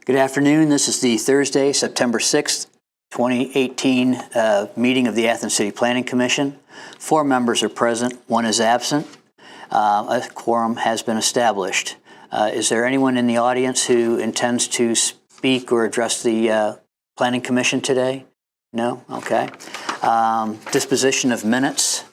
Good afternoon. This is the Thursday, September 6th, 2018 meeting of the Athens City Planning Commission. 4 members are present, 1 is absent. A quorum has been established. Is there anyone in the audience who intends to speak or address the Planning Commission today? No? Okay. Disposition of minutes.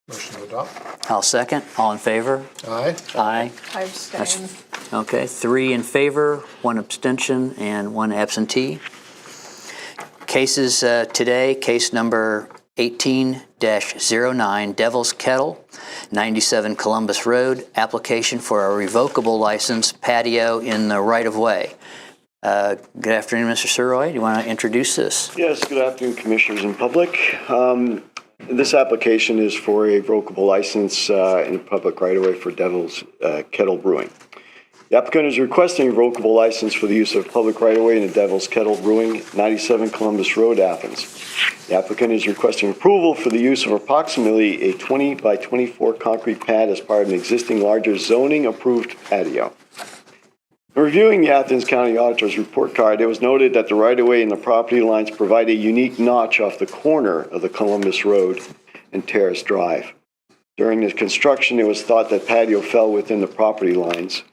Motion to adopt. I'll second. All in favor? Aye. Aye. I abstain. Okay, 3 in favor, 1 abstention, and 1 absentee. Cases today, case number 18-09, Devil's Kettle, 97 Columbus Road, application for a revocable license patio in the right-of-way. Good afternoon, Mr. Surroy. Do you want to introduce this? Yes, good afternoon, Commissioners and public. This application is for a revocable license in a public right-of-way for Devil's Kettle Brewing. The applicant is requesting a revocable license for the use of public right-of-way in the Devil's Kettle Brewing, 97 Columbus Road, Athens. The applicant is requesting approval for the use of approximately a 20 by 24 concrete pad as part of an existing larger zoning-approved patio. In reviewing the Athens County Auditor's report card, it was noted that the right-of-way and the property lines provide a unique notch off the corner of the Columbus Road and Terrace Drive. During the construction, it was thought that patio fell within the property lines.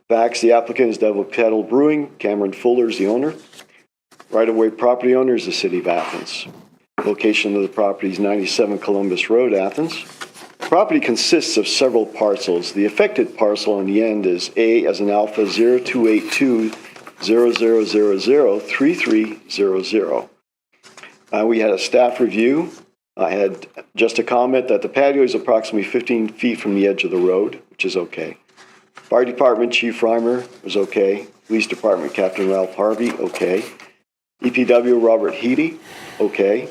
Facts, the applicant is Devil Kettle Brewing. Cameron Fuller is the owner. Right-of-way property owner is the City of Athens. Location of the property is 97 Columbus Road, Athens. The property consists of several parcels. The affected parcel on the end is A as in Alpha 0282-0000-3300. We had a staff review. I had just a comment that the patio is approximately 15 feet from the edge of the road, which is okay. Fire Department Chief Reimer was okay. Police Department Captain Ralph Harvey, okay. EPW Robert Heedy, okay.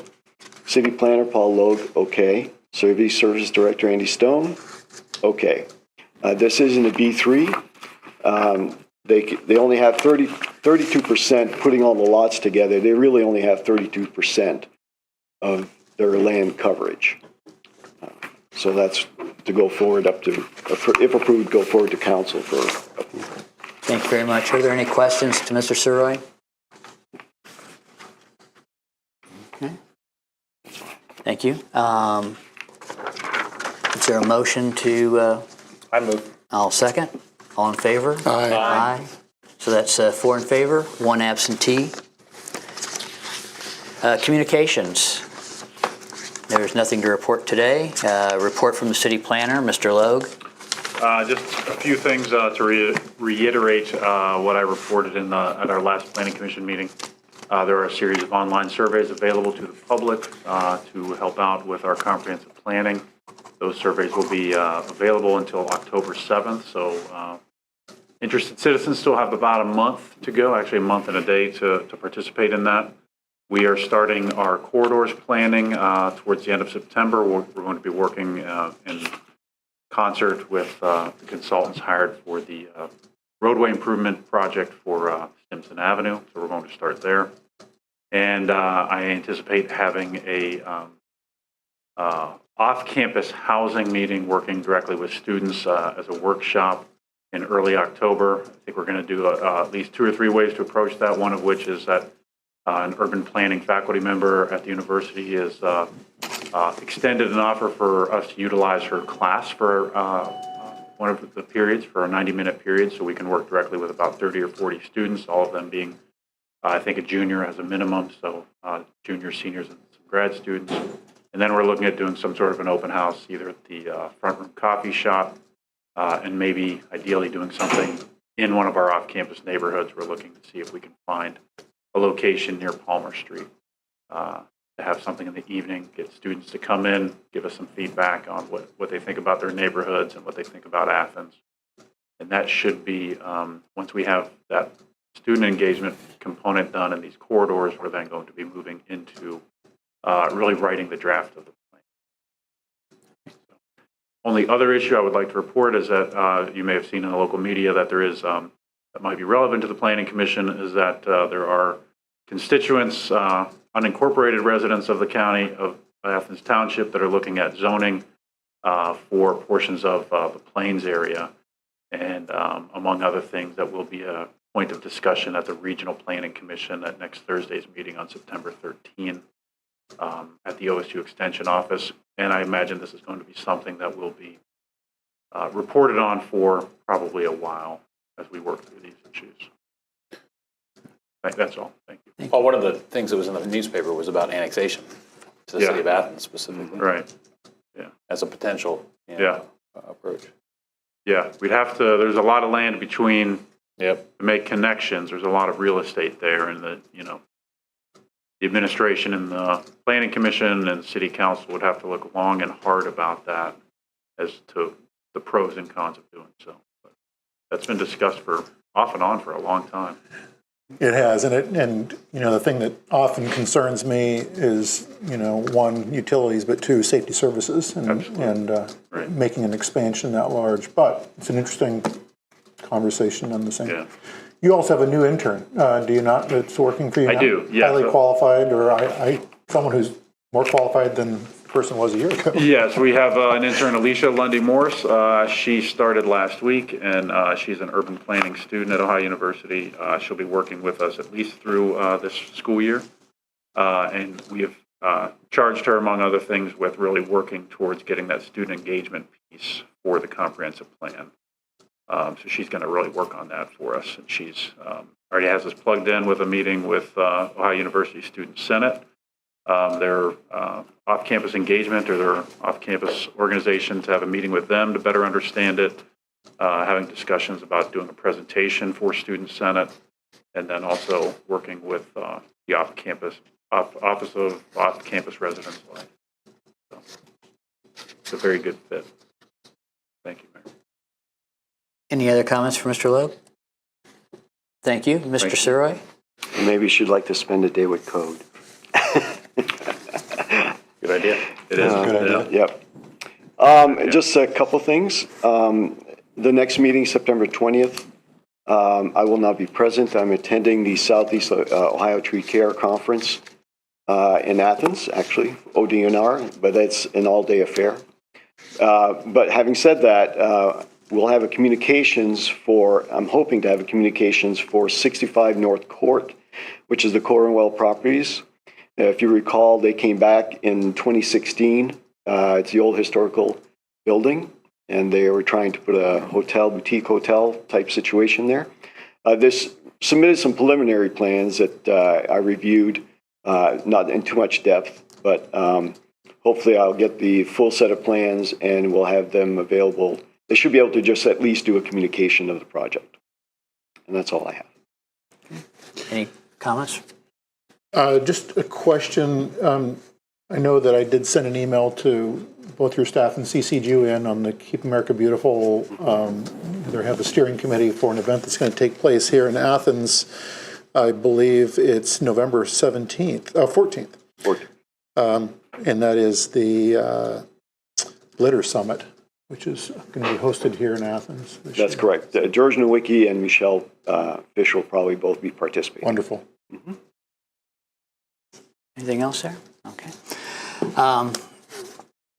City Planner Paul Logue, okay. Service Director Andy Stone, okay. This is in the B3. They only have 32% putting all the lots together. They really only have 32% of their land coverage. So that's to go forward up to, if approved, go forward to council for approval. Thank you very much. Are there any questions to Mr. Surroy? Okay. Thank you. Is there a motion to... I move. I'll second. All in favor? Aye. Aye. So that's 4 in favor, 1 absentee. Communications. There's nothing to report today. Report from the city planner, Mr. Logue. Just a few things to reiterate what I reported at our last Planning Commission meeting. There are a series of online surveys available to the public to help out with our comprehensive planning. Those surveys will be available until October 7th, so interested citizens still have about a month to go, actually a month and a day to participate in that. We are starting our corridors planning towards the end of September. We're going to be working in concert with the consultants hired for the roadway improvement project for Stimson Avenue, so we're going to start there. And I anticipate having a off-campus housing meeting working directly with students as a workshop in early October. I think we're going to do at least 2 or 3 ways to approach that, one of which is that an urban planning faculty member at the university has extended an offer for us to utilize her class for one of the periods, for a 90-minute period, so we can work directly with about 30 or 40 students, all of them being, I think, a junior as a minimum, so juniors, seniors, and some grad students. And then we're looking at doing some sort of an open house, either at the front room coffee shop, and maybe ideally doing something in one of our off-campus neighborhoods. We're looking to see if we can find a location near Palmer Street to have something in the evening, get students to come in, give us some feedback on what they think about their neighborhoods and what they think about Athens. And that should be, once we have that student engagement component done in these corridors, we're then going to be moving into really writing the draft of the plan. Only other issue I would like to report is that you may have seen in the local media that there is that might be relevant to the Planning Commission is that there are constituents, unincorporated residents of the county of Athens Township that are looking at zoning for portions of the Plains area. And among other things, that will be a point of discussion at the Regional Planning Commission at next Thursday's meeting on September 13 at the OSU Extension Office. And I imagine this is going to be something that will be reported on for probably a while as we work through these issues. That's all. Thank you. Well, one of the things that was in the newspaper was about annexation to the city of Athens specifically. Right. Yeah. As a potential approach. Yeah, we'd have to, there's a lot of land between Yep. to make connections. There's a lot of real estate there, and the administration and the Planning Commission and the City Council would have to look long and hard about that as to the pros and cons of doing so. But that's been discussed for off and on for a long time. It has, and the thing that often concerns me is, one, utilities, but two, safety services, and Right. making an expansion that large. But it's an interesting conversation on the same. Yeah. You also have a new intern, do you not? That's working for you now? I do, yes. Highly qualified, or someone who's more qualified than the person was a year ago. Yes, we have an intern, Alicia Lundy Morse. She started last week, and she's an urban planning student at Ohio University. She'll be working with us at least through this school year. And we have charged her, among other things, with really working towards getting that student engagement piece for the comprehensive plan. So she's going to really work on that for us. And she's already has us plugged in with a meeting with Ohio University Student Senate. Their off-campus engagement or their off-campus organization, to have a meeting with them to better understand it, having discussions about doing a presentation for Student Senate, and then also working with the Office of Off-Campus Residence Life. So it's a very good fit. Thank you, Mayor. Any other comments for Mr. Loeb? Thank you. Mr. Suroy? Maybe she'd like to spend a day with code. Good idea. It is. Good idea. Yep. Just a couple things. The next meeting, September 20th, I will not be present. I'm attending the Southeast Ohio Tree Care Conference in Athens, actually, ODNR, but it's an all-day affair. But having said that, we'll have I'm hoping to have a communications for 65 North Court, which is the Cornwell properties. If you recall, they came back in 2016. It's the old historical building, and they were trying to put a boutique hotel type situation there. This submitted some preliminary plans that I reviewed, not in too much depth, but hopefully I'll get the full set of plans and we'll have them available. They should be able to just at least do a communication of the project. And that's all I have. Any comments? Just a question. I know that I did send an email to both your staff and CC'd you in on the Keep America Beautiful. They have a steering committee for an event that's going to take place here in Athens. I believe it's November 14th. And that is the Glitter Summit, which is going to be hosted here in Athens this That's year. correct. George Nowicki and Michelle Fish will probably both be participating. Wonderful. Mm-hmm. Anything else there? Okay.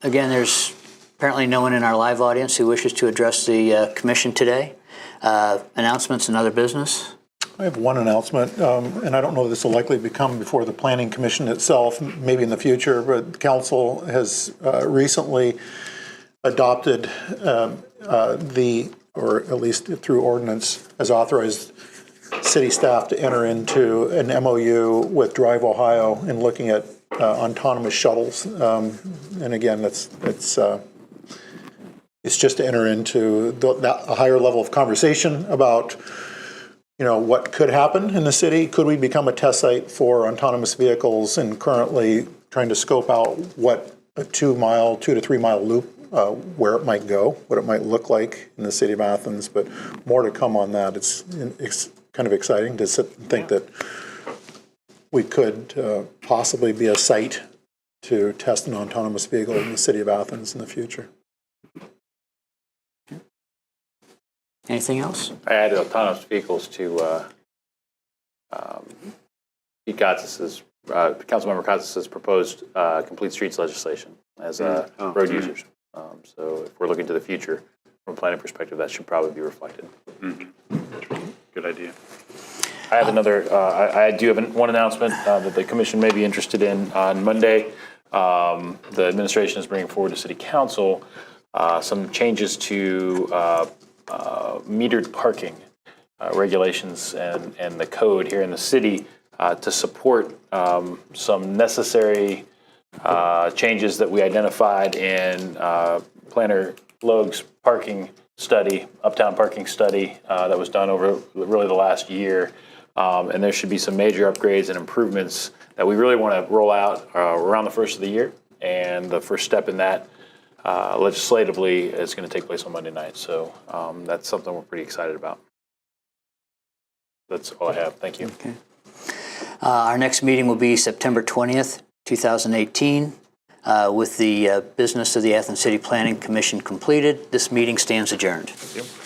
Again, there's apparently no one in our live audience who wishes to address the commission today. Announcements and other business. I have one announcement, and I don't know if this will likely become before the Planning Commission itself, maybe in the future, but the Council has recently adopted or at least through ordinance, has authorized city staff to enter into an MOU with Drive Ohio in looking at autonomous shuttles. And again, it's just to enter into a higher level of conversation about what could happen in the city. Could we become a test site for autonomous vehicles, and currently trying to scope out what a 2 to 3 mile loop, where it might go, what it might look like in the city of Athens, but more to come on that. It's kind of exciting to sit and think that we could possibly be a site to test an autonomous vehicle in the city of Athens in the future. Anything else? I added autonomous vehicles to Pete Gottis's, Councilmember Gottis's proposed complete streets legislation as road users. So if we're looking to the future from a planning perspective, that should probably be reflected. Good idea. I have another, I do have one announcement that the commission may be interested in. On Monday, the administration is bringing forward to City Council some changes to metered parking regulations and the code here in the city to support some necessary changes that we identified in Planner Logue's parking study, uptown parking study that was done over really the last year. And there should be some major upgrades and improvements that we really want to roll out around the first of the year. And the first step in that legislatively is going to take place on Monday night. So that's something we're pretty excited about. That's all I have. Thank you. Okay. Our next meeting will be September 20th, 2018. With the business of the Athens City Planning Commission completed, this meeting stands adjourned. Thank you.